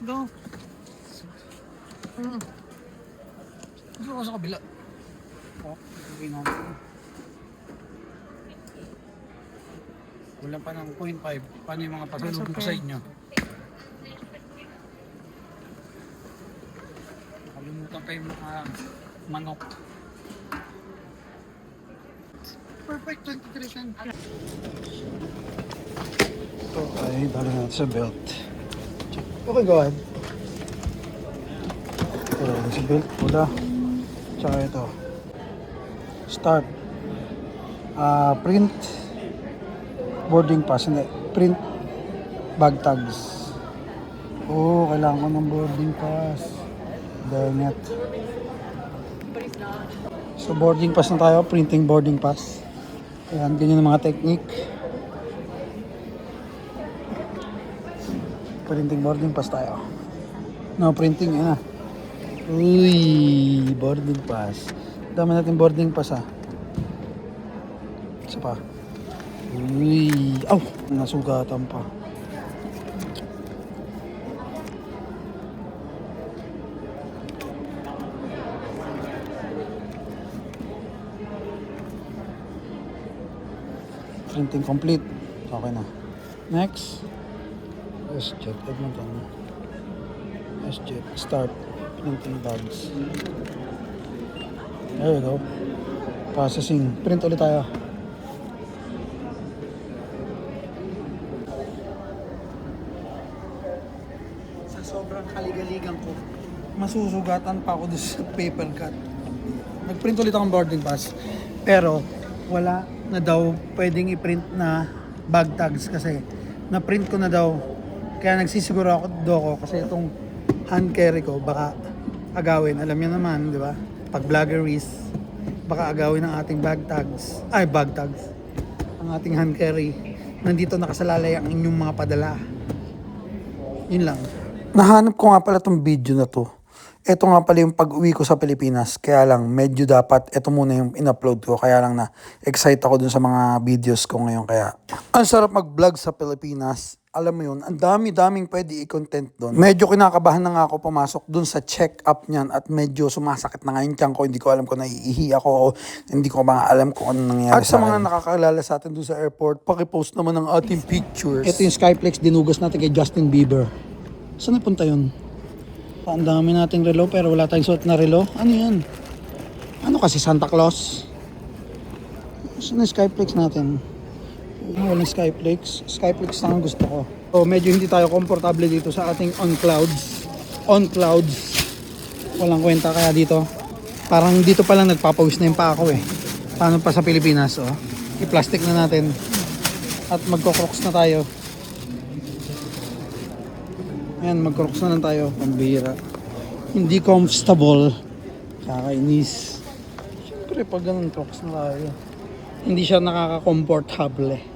Go. Gusto ko sa kabila. Oh, okay natin. Wala pa ng 0.5. Paano yung mga pasalubong ko sa inyo? Nakalimutan pa yung mga manok. Perfect 23 cents. Ito ay dali natin sa belt. Okay, go ahead. Ito sa belt, wala. Tsaka ito. Start. Print. Boarding pass. Hindi. Print. Bag tags. Oh, kailangan ko ng boarding pass. Dang it. So boarding pass na tayo. Printing boarding pass. Ayan, ganyan ang mga technique. Printing boarding pass tayo. No, printing, yun na. Uy, boarding pass. Dami natin boarding pass ha. Isa pa. Uy, aw, nasugatan pa. Printing complete. Okay na. Next. S-Jet Edmonton. S-Jet. Start. Printing bags. There you go. Processing. Print ulit tayo. Sa sobrang kaligaligan ko, masusugatan pa ako doon sa paper cut. Nag-print ulit akong boarding pass. Pero wala na daw pwedeng i-print na bag tags kasi na-print ko na daw. Kaya nagsisiguro ako kasi itong hand carry ko baka agawin. Alam niyo naman, di ba? Pag vloggeries, baka agawin ng ating bag tags. Ay, bag tags. Ang ating hand carry. Nandito nakasalalay ang inyong mga padala. Yun lang. Nahanap ko nga pala itong video na to. Ito nga pala yung pag-uwi ko sa Pilipinas. Kaya lang, medyo dapat ito muna yung in-upload ko. Kaya lang na-excite ako dun sa mga videos ko ngayon. Kaya, ang sarap mag-vlog sa Pilipinas. Alam mo yun, ang dami-daming pwede i-content doon. Medyo kinakabahan na nga ako pumasok doon sa check-up niyan at medyo sumasakit na nga yung tiyan ko. Hindi ko alam kung naiihi ako o hindi ko ba alam kung ano nangyari sa mga nakakaalala sa atin doon sa airport, pakipost naman ng ating pictures. Ito yung Skyflex, dinugas natin kay Justin Bieber. Saan napunta yun? Ang dami nating relo pero wala tayong suot na relo. Ano yan? Ano kasi, Santa Claus? Saan yung Skyflex natin? Walang Skyflex. Skyflex lang ang gusto ko. So medyo hindi tayo komportable dito sa ating on clouds. Walang kwenta kaya dito. Parang dito pa lang nagpapawis na yung pa ako eh. Paano pa sa Pilipinas oh. I-plastic na natin. At magko-crocs na tayo. Ayan, mag-crocs na lang tayo. Pambihira. Hindi comfortable. Kakainis. Siyempre pag ganun crocs na tayo. Hindi siya nakaka-comfortable eh.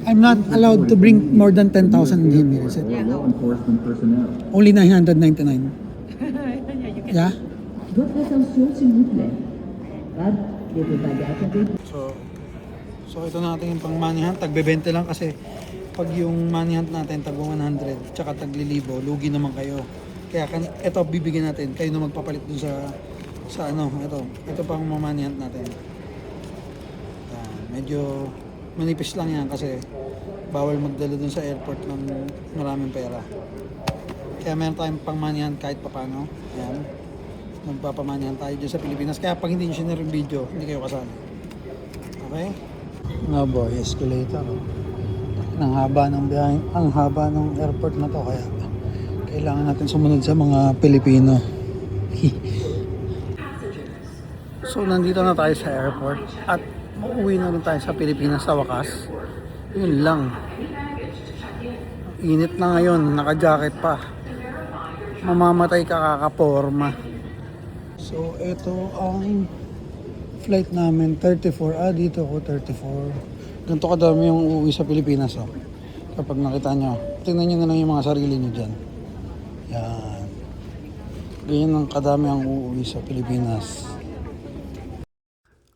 I'm not allowed to bring more than 10,000 in here, is it? Only 999. Yeah? So ito natin yung pang money hunt. Tagbe-20 lang kasi pag yung money hunt natin tag 100 tsaka taglilibo, lugi naman kayo. Kaya ito bibigyan natin. Kayo na magpapalit dun sa ano, ito pang money hunt natin. Medyo manipis lang yan kasi bawal magdala dun sa airport ng maraming pera. Kaya meron tayong pang money hunt kahit papano. Ayan. Magpapamanyan tayo dyan sa Pilipinas. Kaya pag hindi nyo sinare yung video, hindi kayo kasali. Okay? Nga boy, escalator. Ang haba ng biyahe, ang haba ng airport na to. Kaya kailangan natin sumunod sa mga Pilipino. So nandito na tayo sa airport at uuwi na rin tayo sa Pilipinas sa wakas. Yun lang. Init na ngayon, naka-jacket pa. Mamamatay ka kakaporma. So ito ang flight namin, 34. Dito ako 34. Ganito kadami yung uuwi sa Pilipinas oh. Kapag nakita nyo, tingnan nyo na lang yung mga sarili nyo dyan. Yan. Ganyan ang kadami ang uuwi sa Pilipinas.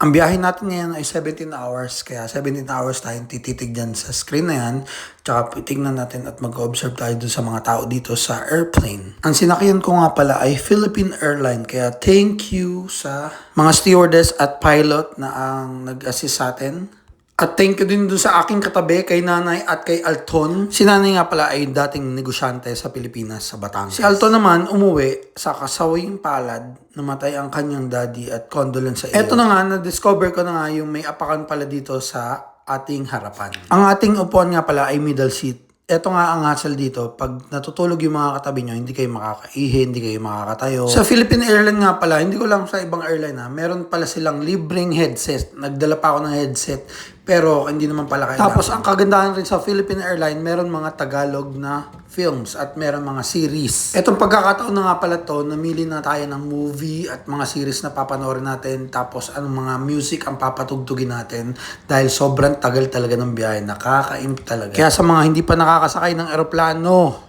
Ang biyahe natin ngayon ay 17 hours, kaya 17 hours tayong tititig dyan sa screen na yan. Tsaka tignan natin at mag-observe tayo dun sa mga tao dito sa airplane. Ang sinakyan ko nga pala ay Philippine Airlines, kaya thank you sa mga stewardess at pilot na ang nag-assist sa atin. At thank you din dun sa aking katabi, kay Nanay at kay Alton. Si Nanay nga pala ay dating negosyante sa Pilipinas, sa Batangas. Si Alton naman umuwi sa kasawing palad, namatay ang kanyang daddy at condolence sa iyo. Eto na nga, na-discover ko na nga yung may apakan pala dito sa ating harapan. Ang ating upuan nga pala ay middle seat. Eto nga ang hassle dito, pag natutulog yung mga katabi nyo, hindi kayo makakaihi, hindi kayo makakatayo. Sa Philippine Airlines nga pala, hindi ko lang sa ibang airline meron pala silang libreng headset. Nagdala pa ako ng headset, pero hindi naman pala kailangan. Tapos ang kagandahan rin sa Philippine Airlines, meron mga Tagalog na films at meron mga series. Etong pagkakataon na nga pala to, namili na tayo ng movie at mga series na papanoorin natin, tapos anong mga music ang papatugtugin natin dahil sobrang tagal talaga ng biyahe, nakakaimp talaga. Kaya sa mga hindi pa nakakasakay ng eroplano,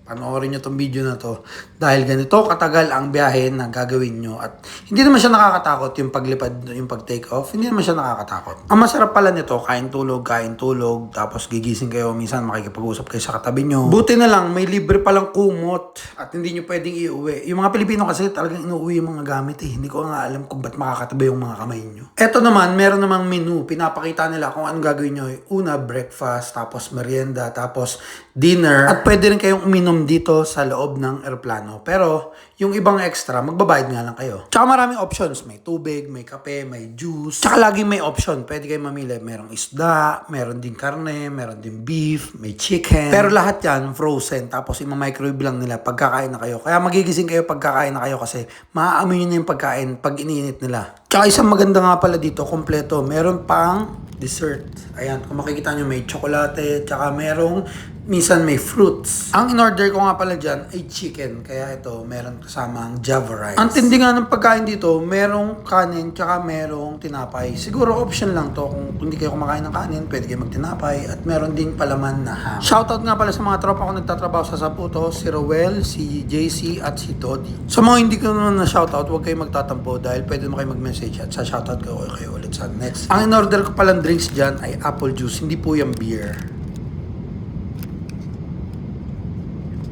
panoorin nyo tong video na to dahil ganito katagal ang biyahe na gagawin nyo at hindi naman siya nakakatakot yung paglipad, yung pag-take off, hindi naman siya nakakatakot. Ang masarap pala nito, kain tulog, tapos gigising kayo, minsan makikipag-usap kayo sa katabi nyo. Buti na lang, may libre palang kumot at hindi nyo pwedeng iuwi. Yung mga Pilipino kasi talagang inuuwi yung mga gamit hindi ko nga alam kung ba't makakatabi yung mga kamay nyo. Eto naman, meron namang menu, pinapakita nila kung anong gagawin nyo. Una, breakfast, tapos merienda, tapos dinner, at pwede rin kayong uminom dito sa loob ng eroplano. Pero yung ibang extra, magbabayad nga lang kayo. Tsaka maraming options. May tubig, may kape, may juice. Tsaka laging may option. Pwede kayo mamili. Merong isda, meron din karne, meron din beef, may chicken. Pero lahat yan frozen. Tapos ima-microwave lang nila pagkakain na kayo. Kaya magigising kayo pagkakain na kayo kasi maaamoy nyo na yung pagkain pag iniinit nila. Tsaka isang maganda nga pala dito, kompleto. Meron pang dessert. Ayan, kung makikita nyo may tsokolate, tsaka merong minsan may fruits. Ang in-order ko nga pala dyan ay chicken. Kaya ito, meron kasamang Java rice. Ang tindi nga ng pagkain dito, merong kanin, tsaka merong tinapay. Siguro option lang to. Kung hindi kayo kumakain ng kanin, pwede kayo magtinapay. At meron ding palaman na ham. Shoutout nga pala sa mga tropa ko nagtatrabaho sa Saputo, si Roel, si JC, at si Toddy. Sa mga hindi ko naman na shoutout, huwag kayo magtatampo dahil pwede mo kayo mag-message at sa shoutout ko kayo ulit sa next. Ang in-order ko palang drinks dyan ay apple juice, hindi po yung beer.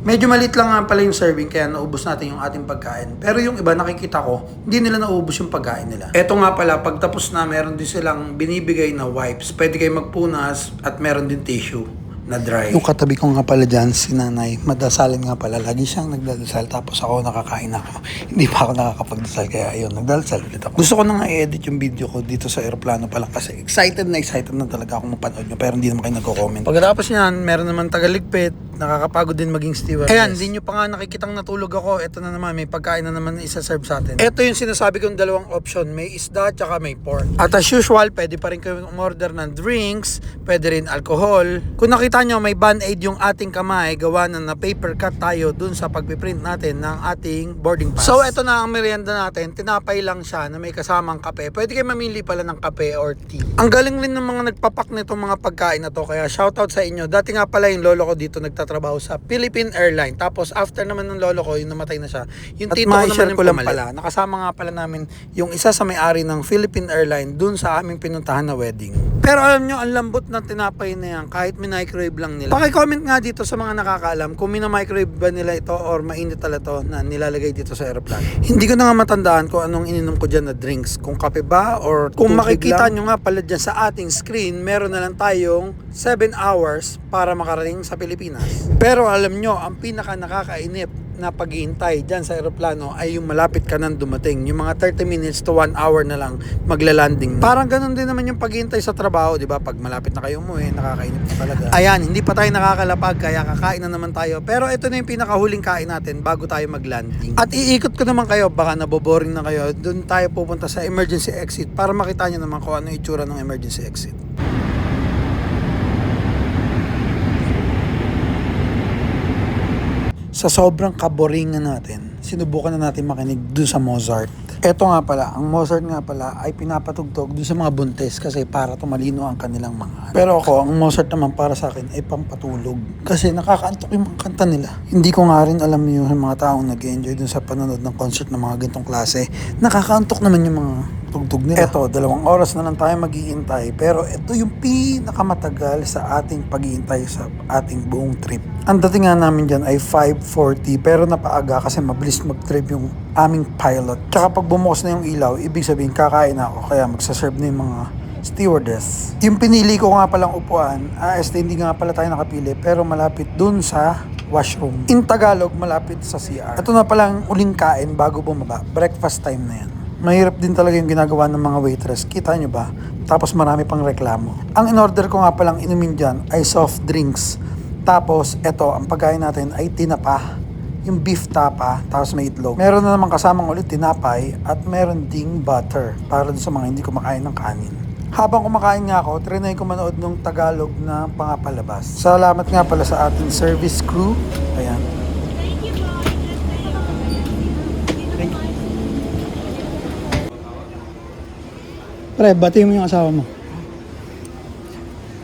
Medyo maliit lang nga pala yung serving kaya naubos natin yung ating pagkain. Pero yung iba nakikita ko, hindi nila naubos yung pagkain nila. Eto nga pala, pagtapos na meron din silang binibigay na wipes. Pwede kayo magpunas at meron din tissue na dry. Yung katabi ko nga pala dyan, si Nanay, madasalin nga pala. Lagi siyang nagdadasal tapos ako nakakain ako. Hindi pa ako nakakapagdasal kaya ayun, nagdadasal ulit ako. Gusto ko na nga i-edit yung video ko dito sa aeroplano pa lang kasi excited na talaga ako mapanood nyo pero hindi naman kayo nagko-comment. Pagkatapos yan, meron naman tagaligpit. Nakakapagod din maging stewardess. Ayan, hindi nyo pa nga nakikitang natulog ako. Ito na naman, may pagkain na naman isa-serve sa atin. Ito yung sinasabi kong dalawang option. May isda tsaka may pork. At as usual, pwede pa rin kayo umorder ng drinks, pwede rin alcohol. Kung nakita nyo, may band-aid yung ating kamay, gawa na paper cut tayo dun sa pagpiprint natin ng ating boarding pass. So, ito na ang merienda natin. Tinapay lang siya na may kasamang kape. Pwede kayo mamili pala ng kape or tea. Ang galing rin ng mga nagpapak nitong mga pagkain na to. Kaya shoutout sa inyo. Dati nga pala yung lolo ko dito nagtatrabaho sa Philippine Airlines. Tapos after naman ng lolo ko, yung namatay na siya. Yung tito ko naman yung pumalit. Pala. Nakasama nga pala namin yung isa sa may-ari ng Philippine Airlines dun sa aming pinuntahan na wedding. Pero alam nyo, ang lambot ng tinapay na yan. Kahit minicrowave lang nila. Paki-comment nga dito sa mga nakakaalam kung mina-microwave ba nila ito or mainit tala to na nilalagay dito sa aeroplano. Hindi ko na nga matandaan kung anong ininom ko dyan na drinks. Kung kape ba or kung makikita nyo nga pala dyan sa ating screen, meron na lang tayong 7 hours para makarating sa Pilipinas. Pero alam nyo, ang pinaka nakakainip na paghihintay dyan sa aeroplano ay yung malapit ka nang dumating. Yung mga 30 minutes to 1 hour na lang maglalanding. Parang ganun din naman yung paghihintay sa trabaho, di ba? Pag malapit na kayo umuwi, nakakainip na talaga. Ayan, hindi pa tayo nakakalapag kaya kakain na naman tayo. Pero ito na yung pinakahuling kain natin bago tayo maglanding. At iikot ko naman kayo, baka naboboring na kayo. Doon tayo pupunta sa emergency exit para makita nyo naman kung ano yung itsura ng emergency exit. Sa sobrang kaboringan natin, sinubukan na natin makinig doon sa Mozart. Eto nga pala, ang Mozart nga pala ay pinapatugtog doon sa mga buntis kasi para tumalino ang kanilang mga. Pero ako, ang Mozart naman para sa akin ay pampatulog. Kasi nakakaantok yung mga kanta nila. Hindi ko nga rin alam yung mga taong nag-enjoy doon sa panonood ng concert ng mga gantong klase. Nakakaantok naman yung mga tugtog nila. Eto, 2 oras na lang tayo mag-iintay. Pero ito yung pinakamatagal sa ating pag-iintay sa ating buong trip. Ang dating nga namin dyan ay 5:40 pero napaaga kasi mabilis mag-trip yung aming pilot. Tsaka pag bumukas na yung ilaw, ibig sabihin kakain na ako kaya magsaserve na yung mga stewardess. Yung pinili ko nga palang upuan, hindi nga pala tayo nakapili pero malapit dun sa washroom. In Tagalog, malapit sa CR. Ito na palang uling kain bago bumaba. Breakfast time na yan. Mahirap din talaga yung ginagawa ng mga waitress. Kita nyo ba? Tapos marami pang reklamo. Ang in-order ko nga palang inumin dyan ay soft drinks. Tapos, eto, ang pagkain natin ay tinapa. Yung beef tapa, tapos may itlog. Meron na naman kasamang ulit tinapay at meron ding butter para dun sa mga hindi kumakain ng kanin. Habang kumakain nga ako, trinay ko manood ng Tagalog na pangapalabas. Salamat nga pala sa ating service crew. Ayan. Pre, batiin mo yung asawa mo.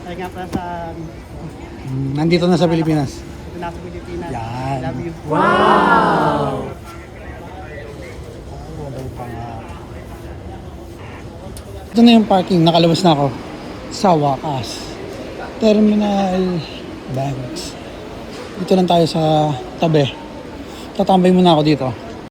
Ay nga pala sa Nandito na sa Pilipinas. nasa Pilipinas. Yan. Love you. Ito na yung parking, nakalabas na ako sa wakas. Terminal Banks. Dito lang tayo sa tabi. Tatambay muna ako dito.